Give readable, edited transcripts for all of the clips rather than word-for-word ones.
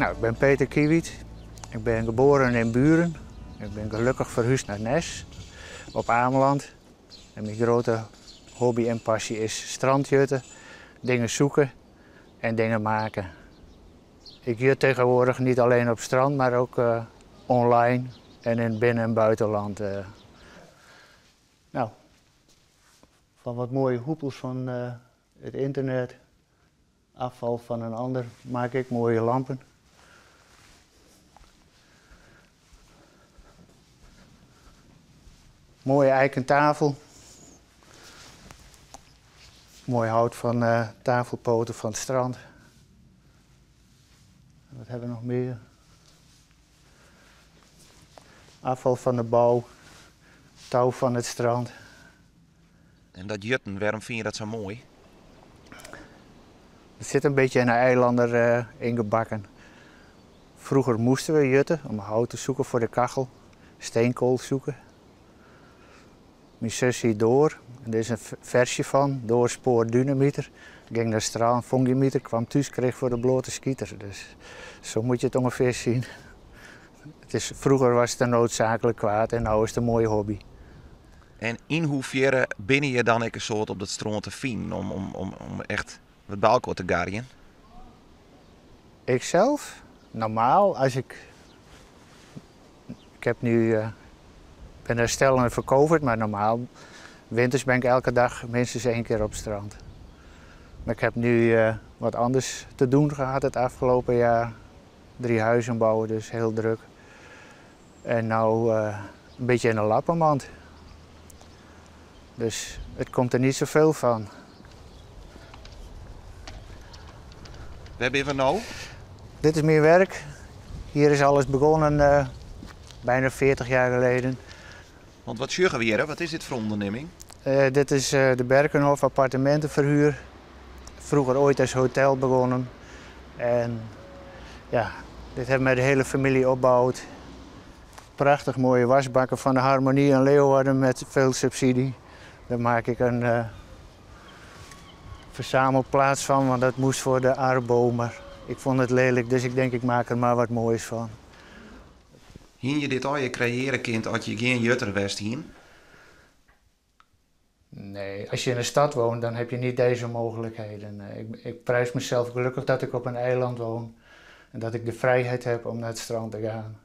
Nou, ik ben Peter Kiewiet. Ik ben geboren in Buren. Ik ben gelukkig verhuisd naar Nes op Ameland. En mijn grote hobby en passie is strandjutten, dingen zoeken en dingen maken. Ik jut tegenwoordig niet alleen op strand, maar ook online en in binnen- en buitenland. Nou, van wat mooie hoepels van het internet, afval van een ander, maak ik mooie lampen. Mooie eiken tafel. Mooi hout van tafelpoten van het strand. Wat hebben we nog meer? Afval van de bouw. Touw van het strand. En dat jutten, waarom vind je dat zo mooi? Het zit een beetje in een eilander ingebakken. Vroeger moesten we jutten om hout te zoeken voor de kachel. Steenkool zoeken. Mijn zus hier door. Er is een versje van, doorspoordynamieter. Ging naar straal, fongimieter, kwam thuis, kreeg voor de blote skieter. Dus zo moet je het ongeveer zien. Vroeger was het een noodzakelijk kwaad en nu is het een mooie hobby. En in hoeverre ben je dan een soort op dat strand te vinden om echt wat bij elkaar te garien? Ikzelf? Normaal, als ik heb nu, ben herstellend voor COVID, maar normaal, winters ben ik elke dag minstens 1 keer op het strand. Maar ik heb nu wat anders te doen gehad het afgelopen jaar. 3 huizen bouwen, dus heel druk. En nou een beetje in een lappenmand. Dus het komt er niet zoveel van. Waar ben je van nou? Dit is mijn werk. Hier is alles begonnen bijna 40 jaar geleden. Want wat sjuggen we hier, hè? Wat is dit voor onderneming? Dit is de Berkenhof appartementenverhuur. Vroeger ooit als hotel begonnen. En ja, dit hebben we de hele familie opgebouwd. Prachtig mooie wasbakken van de Harmonie in Leeuwarden met veel subsidie. Daar maak ik een verzamelplaats van, want dat moest voor de Arbo. Maar ik vond het lelijk, dus ik denk ik maak er maar wat moois van. Hier je dit al je creëren kind als je geen jutter west hier? Nee, als je in een stad woont, dan heb je niet deze mogelijkheden. Ik prijs mezelf gelukkig dat ik op een eiland woon. En dat ik de vrijheid heb om naar het strand te gaan.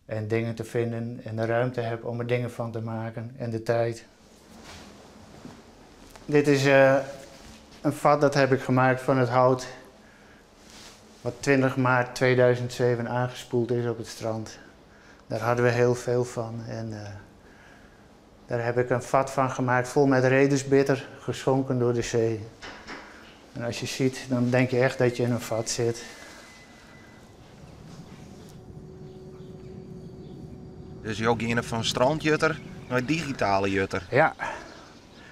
En dingen te vinden en de ruimte heb om er dingen van te maken en de tijd. Dit is een vat dat heb ik gemaakt van het hout. Wat 20 maart 2007 aangespoeld is op het strand. Daar hadden we heel veel van. En daar heb ik een vat van gemaakt vol met redensbitter, geschonken door de zee. En als je ziet, dan denk je echt dat je in een vat zit. Dus je ook in van strandjutter naar digitale jutter. Ja,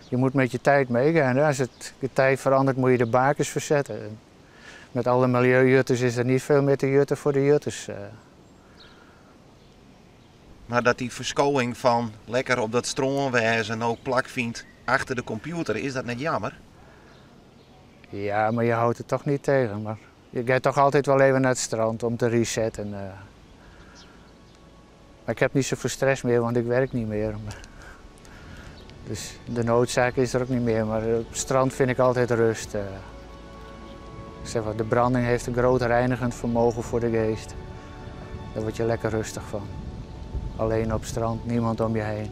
je moet met je tijd meegaan. Als de tijd verandert, moet je de bakens verzetten. En met alle milieujutters is er niet veel meer te jutten voor de jutters. Maar dat die verscholing van lekker op dat strand wezen ook plak vindt achter de computer, is dat net jammer? Ja, maar je houdt het toch niet tegen. Maar je gaat toch altijd wel even naar het strand om te resetten. Maar ik heb niet zoveel stress meer, want ik werk niet meer. Dus de noodzaak is er ook niet meer. Maar op het strand vind ik altijd rust. Zeg maar, de branding heeft een groot reinigend vermogen voor de geest. Daar word je lekker rustig van. Alleen op het strand, niemand om je heen.